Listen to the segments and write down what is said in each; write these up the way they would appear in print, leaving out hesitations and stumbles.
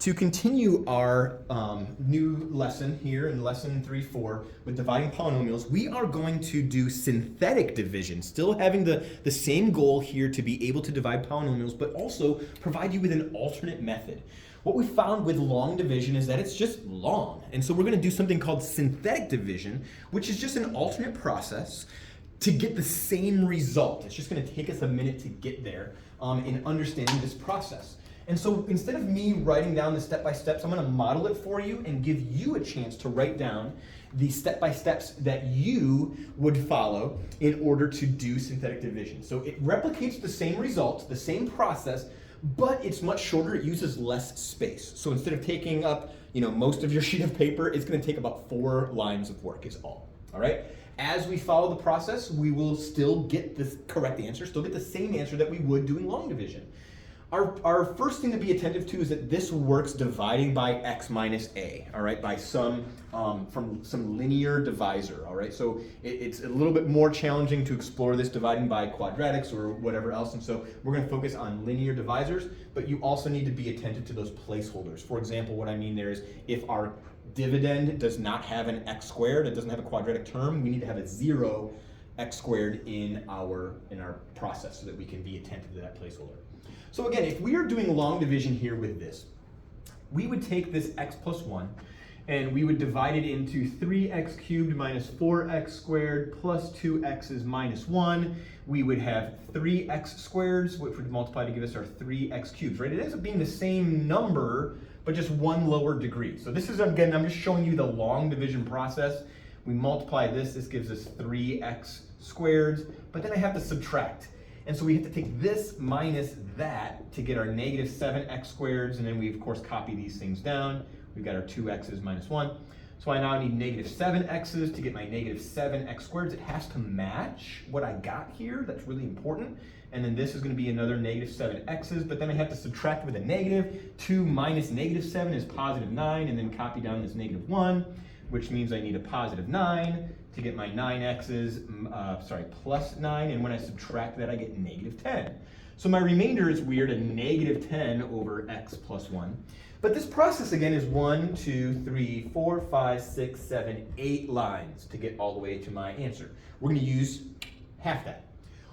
To continue our new lesson here in lesson 3-4 with dividing polynomials, we are going to do synthetic division, still having the same goal here to be able to divide polynomials, but also provide you with an alternate method. What we found with long division is that it's just long. And so we're going to do something called synthetic division, which is just an alternate process to get the same result. It's just going to take us a minute to get there in understanding this process. And so instead of me writing down the step-by-steps, I'm going to model it for you and give you a chance to write down the step-by-steps that you would follow in order to do synthetic division. So it replicates the same results, the same process, but it's much shorter. It uses less space. So instead of taking up, most of your sheet of paper, it's going to take about 4 lines of work is all. All right? As we follow the process, we will still get the correct answer, still get the same answer that we would doing long division. Our first thing to be attentive to is that this works dividing by x minus a, all right, by some from some linear divisor, all right. So it's a little bit more challenging to explore this dividing by quadratics or whatever else, and so we're going to focus on linear divisors. But you also need to be attentive to those placeholders. For example, what I mean there is if our dividend does not have an x squared, it doesn't have a quadratic term, we need to have a 0 x squared in our process so that we can be attentive to that placeholder. So again, if we are doing long division here with this, we would take this x plus 1 and we would divide it into 3x cubed minus 4x squared plus 2x's minus 1. We would have 3x squareds, which would multiply to give us our 3x cubes, right? It ends up being the same number, but just one lower degree. So this is, again, I'm just showing you the long division process. We multiply this gives us 3x squareds, but then I have to subtract. And so we have to take this minus that to get our negative 7x squareds, and then we of course copy these things down. We've got our 2x's minus 1. So I now need negative 7x's to get my negative 7x squareds. It has to match what I got here. That's really important. And then this is going to be another negative 7x's, but then I have to subtract with a negative. 2 minus negative 7 is positive 9, and then copy down this negative 1, which means I need a positive 9 to get my 9x's, plus 9, and when I subtract that, I get negative 10. So my remainder is weird, a negative 10 over x plus 1. But this process, again, is 1, 2, 3, 4, 5, 6, 7, 8 lines to get all the way to my answer. We're going to use half that.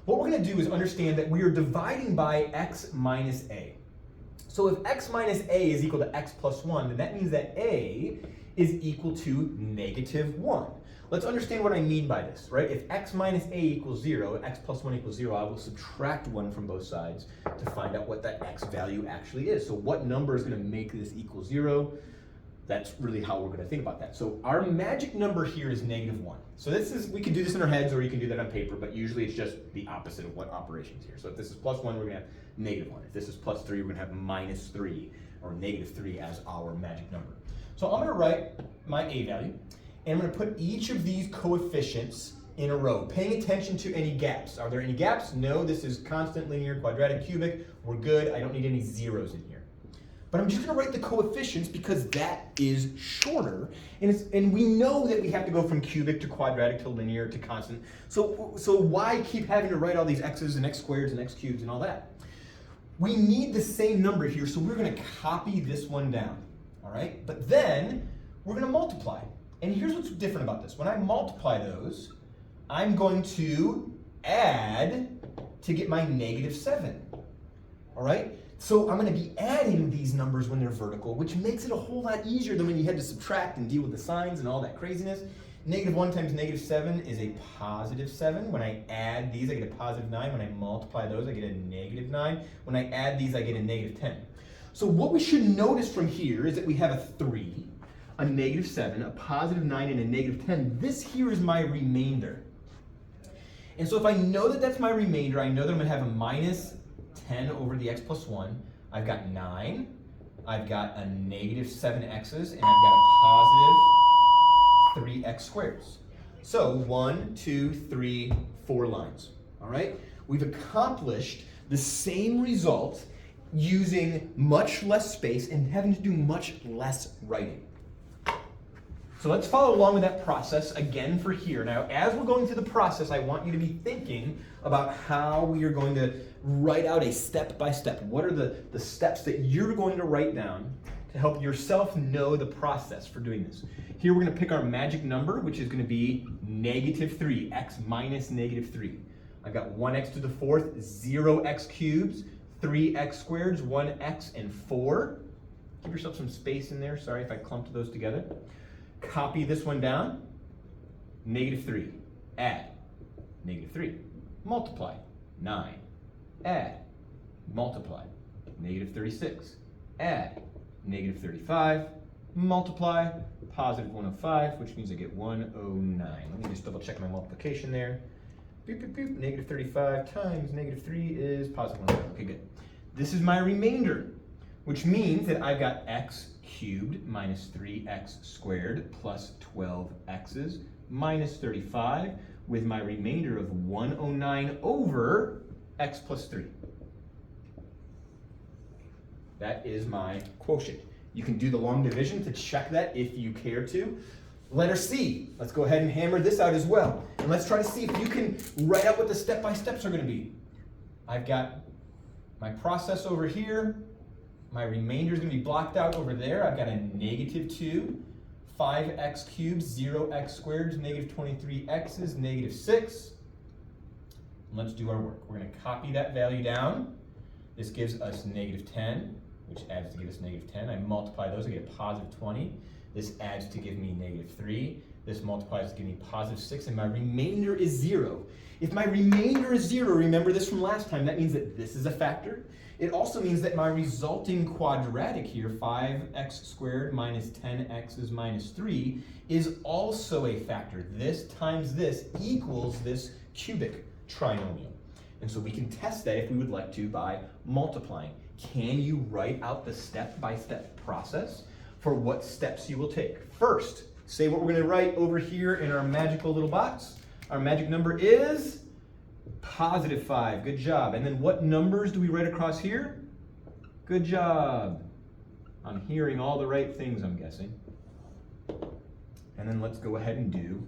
What we're going to do is understand that we are dividing by x minus a. So if x minus a is equal to x plus 1, then that means that a is equal to negative 1. Let's understand what I mean by this, right? If x minus a equals 0, x plus 1 equals 0, I will subtract 1 from both sides to find out what that x value actually is. So what number is going to make this equal 0? That's really how we're going to think about that. So our magic number here is negative 1. So this is, we can do this in our heads or you can do that on paper, but usually it's just the opposite of what operation's here. So if this is plus 1, we're going to have negative 1. If this is plus 3, we're going to have minus 3 or negative 3 as our magic number. So I'm going to write my a value. And I'm going to put each of these coefficients in a row, paying attention to any gaps. Are there any gaps? No, this is constant, linear, quadratic, cubic. We're good. I don't need any zeros in here. But I'm just going to write the coefficients because that is shorter. And we know that we have to go from cubic to quadratic to linear to constant. So why keep having to write all these x's and x squareds and x cubes and all that? We need the same number here, so we're going to copy this one down. All right? But then we're going to multiply. And here's what's different about this. When I multiply those, I'm going to add to get my negative 7. All right? So I'm going to be adding these numbers when they're vertical, which makes it a whole lot easier than when you had to subtract and deal with the signs and all that craziness. Negative 1 times negative 7 is a positive 7. When I add these, I get a positive 9. When I multiply those, I get a negative 9. When I add these, I get a negative 10. So what we should notice from here is that we have a 3, a negative 7, a positive 9, and a negative 10. This here is my remainder. And so if I know that that's my remainder, I know that I'm going to have a minus 10 over the x plus 1. I've got 9. I've got a negative 7x's, and I've got a positive 3x squareds. So 1, 2, 3, 4 lines. All right? We've accomplished the same result using much less space and having to do much less writing. So let's follow along with that process again for here. Now, as we're going through the process, I want you to be thinking about how we are going to write out a step-by-step. What are the steps that you're going to write down to help yourself know the process for doing this. Here we're going to pick our magic number, which is going to be -3, x minus -3. I've got 1x to the 4th, 0x cubes, 3x squareds, 1x, and 4. Give yourself some space in there. Sorry if I clumped those together. Copy this one down. -3, add, -3, multiply, 9, add, multiply, -36, add, -35, multiply, +105, which means I get 109. Let me just double check my multiplication there. Boop, boop, boop. -35 times -3 is +105. Okay, good. This is my remainder, which means that I've got x cubed minus 3x squared plus 12x's minus 35 with my remainder of 109 over x plus 3. That is my quotient. You can do the long division to check that if you care to. Letter C, let's go ahead and hammer this out as well. And let's try to see if you can write out what the step-by-steps are going to be. I've got my process over here. My remainder is going to be blocked out over there. I've got a -2, 5x cubed, 0x squared, -23x's, -6. Let's do our work. We're going to copy that value down. This gives us -10, which adds to give us -10. I multiply those, I get a +20. This adds to give me -3. This multiplies to give me +6, and my remainder is 0. If my remainder is 0, remember this from last time, that means that this is a factor. It also means that my resulting quadratic here, 5x squared minus 10x's minus 3, is also a factor. This times this equals this cubic trinomial. And so we can test that if we would like to by multiplying. Can you write out the step-by-step process for what steps you will take? First, say what we're going to write over here in our magical little box. Our magic number is +5. Good job. And then what numbers do we write across here? Good job. I'm hearing all the right things, I'm guessing. And then let's go ahead and do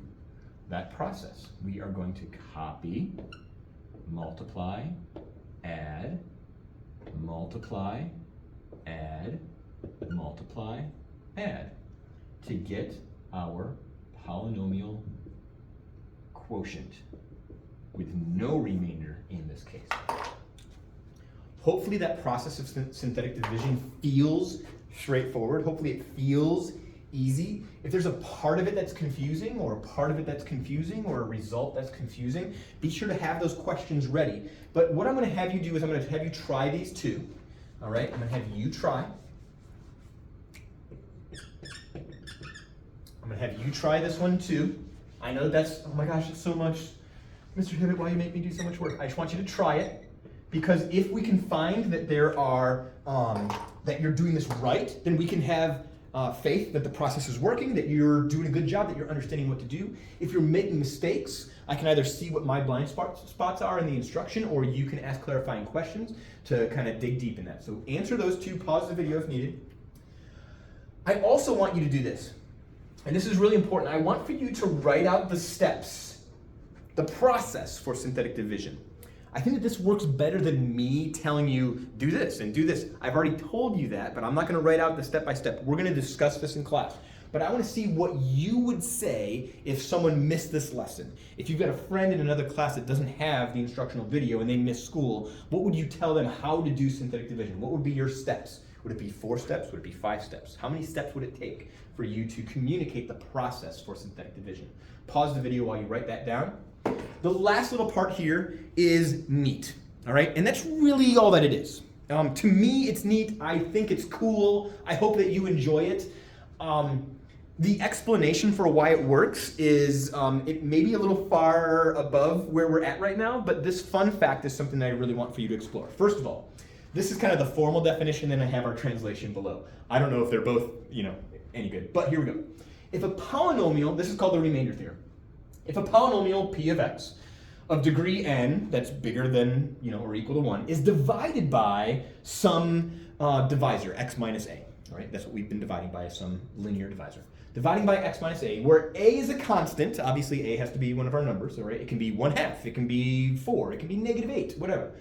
that process. We are going to copy, multiply, add, multiply, add, multiply, add to get our polynomial quotient with no remainder in this case. Hopefully that process of synthetic division feels straightforward. Hopefully it feels easy. If there's a part of it that's confusing or a part of it that's confusing or a result that's confusing, be sure to have those questions ready. But what I'm going to have you do is I'm going to have you try these two. All right, I'm going to have you try. I'm going to have you try this one too. I know that's, oh my gosh, it's so much. Mr. Hibbett, why you make me do so much work? I just want you to try it, because if we can find that there are, that you're doing this right, then we can have faith that the process is working, that you're doing a good job, that you're understanding what to do. If you're making mistakes, I can either see what my blind spots are in the instruction, or you can ask clarifying questions to kind of dig deep in that. So answer those two, pause the video if needed. I also want you to do this, and this is really important. I want for you to write out the steps, the process for synthetic division. I think that this works better than me telling you, do this and do this. I've already told you that, but I'm not going to write out the step-by-step. We're going to discuss this in class. But I want to see what you would say if someone missed this lesson. If you've got a friend in another class that doesn't have the instructional video and they miss school, what would you tell them how to do synthetic division? What would be your steps? Would it be 4 steps? Would it be 5 steps? How many steps would it take for you to communicate the process for synthetic division? Pause the video while you write that down. The last little part here is neat, all right? And that's really all that it is. To me, it's neat. I think it's cool. I hope that you enjoy it. The explanation for why it works is it may be a little far above where we're at right now, but this fun fact is something that I really want for you to explore. First of all, this is kind of the formal definition, then I have our translation below. I don't know if they're both, any good, but here we go. If a polynomial, this is called the remainder theorem. If a polynomial p of x of degree n, that's bigger than, or equal to 1, is divided by some divisor, x minus a, all right? That's what we've been dividing by, some linear divisor. Dividing by x minus a, where a is a constant, obviously a has to be one of our numbers, all right? It can be 1/2, it can be 4, it can be -8, whatever.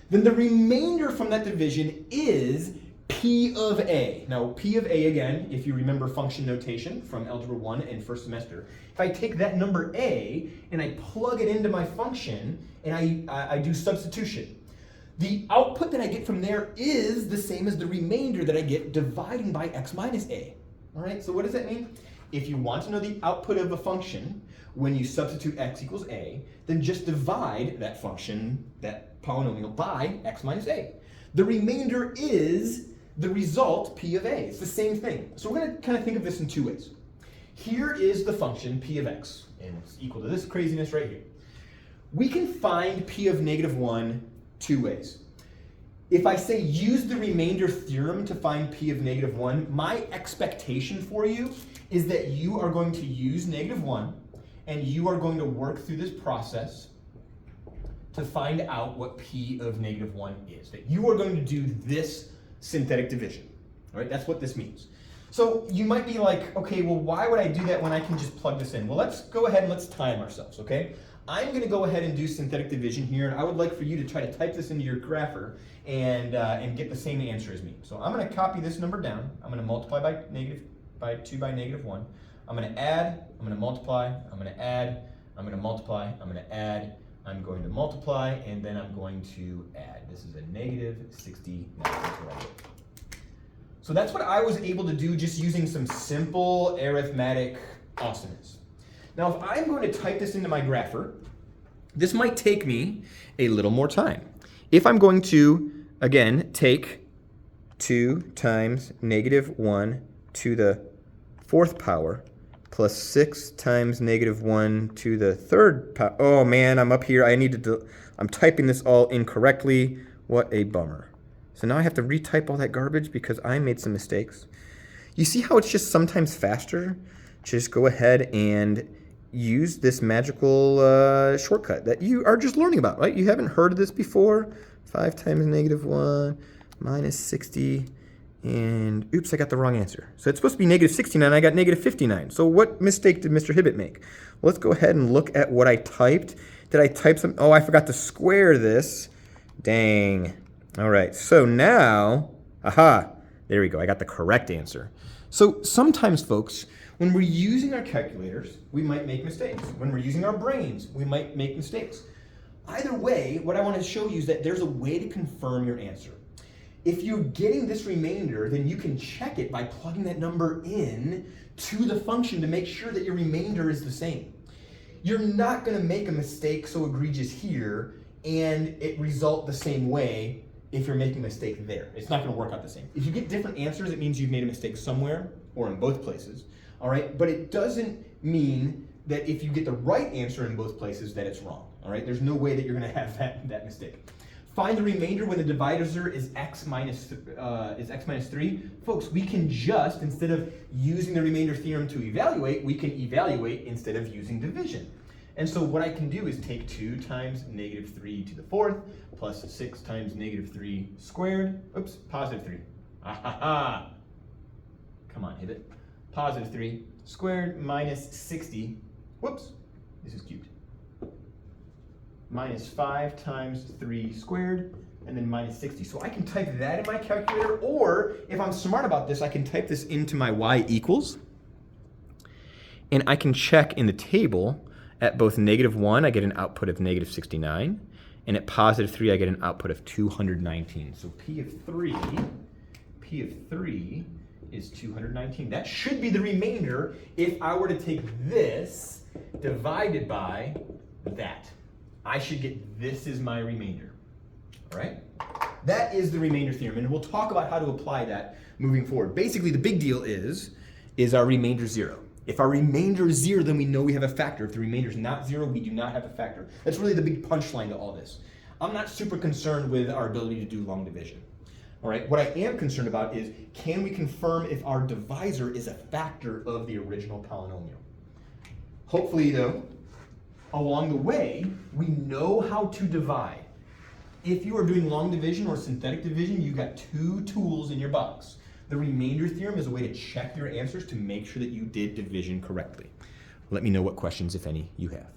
Then the remainder from that division is P of A. Now, P of A, again, if you remember function notation from Algebra 1 and first semester, if I take that number A and I plug it into my function and I do substitution, the output that I get from there is the same as the remainder that I get dividing by x minus A. All right, so what does that mean? If you want to know the output of a function when you substitute x equals A, then just divide that function, that polynomial, by x minus A. The remainder is the result, P of A. It's the same thing. So we're going to kind of think of this in two ways. Here is the function P of x, and it's equal to this craziness right here. We can find P of -1 two ways. If I say use the remainder theorem to find P of -1, my expectation for you is that you are going to use -1 and you are going to work through this process to find out what P of -1 is. That you are going to do this synthetic division. All right, that's what this means. So you might be like, okay, well, why would I do that when I can just plug this in? Well, let's go ahead and let's time ourselves, okay? I'm going to go ahead and do synthetic division here, and I would like for you to try to type this into your grapher and get the same answer as me. So I'm going to copy this number down. I'm going to multiply by 2 by -1. I'm going to add, I'm going to multiply, I'm going to add, I'm going to multiply, I'm going to add, I'm going to multiply, and then I'm going to add. This is a -69. That's what I did. So that's what I was able to do just using some simple arithmetic awesomeness. Now, if I'm going to type this into my grapher, this might take me a little more time. If I'm going to, again, take 2 times -1 to the 4th power plus 6 times -1 to the 3rd power. Oh man, I'm up here. I'm typing this all incorrectly. What a bummer. So now I have to retype all that garbage because I made some mistakes. You see how it's just sometimes faster? Just go ahead and use this magical shortcut that you are just learning about, right? You haven't heard of this before. 5 times -1 minus 60. And oops, I got the wrong answer. So it's supposed to be -69, I got -59. So what mistake did Mr. Hibbett make? Well, let's go ahead and look at what I typed. Did I type some? Oh, I forgot to square this. Dang. All right, so now, aha, there we go. I got the correct answer. So sometimes, folks, when we're using our calculators, we might make mistakes. When we're using our brains, we might make mistakes. Either way, what I want to show you is that there's a way to confirm your answer. If you're getting this remainder, then you can check it by plugging that number in to the function to make sure that your remainder is the same. You're not going to make a mistake so egregious here and it result the same way if you're making a mistake there. It's not going to work out the same. If you get different answers, it means you've made a mistake somewhere or in both places. All right, but it doesn't mean that if you get the right answer in both places that it's wrong. All right, there's no way that you're going to have that mistake. Find the remainder when the divisor is x minus 3. Folks, we can just, instead of using the remainder theorem to evaluate, we can evaluate instead of using division. And so what I can do is take 2 times -3 to the 4th plus 6 times -3 squared. Oops, +3. Ah ha ha. Come on, hit it. +3 squared minus 60. Whoops, this is cubed. Minus 5 times 3 squared, and then minus 60. So I can type that in my calculator, or if I'm smart about this, I can type this into my y equals, and I can check in the table at both -1, I get an output of -69, and at +3, I get an output of 219. So P of 3 is 219. That should be the remainder if I were to take this divided by that. I should get this is my remainder, all right? That is the remainder theorem, and we'll talk about how to apply that moving forward. Basically, the big deal is our remainder 0? If our remainder is 0, then we know we have a factor. If the remainder is not 0, we do not have a factor. That's really the big punchline to all this. I'm not super concerned with our ability to do long division, all right? What I am concerned about is, can we confirm if our divisor is a factor of the original polynomial? Hopefully, though, along the way, we know how to divide. If you are doing long division or synthetic division, you've got 2 tools in your box. The remainder theorem is a way to check your answers to make sure that you did division correctly. Let me know what questions, if any, you have.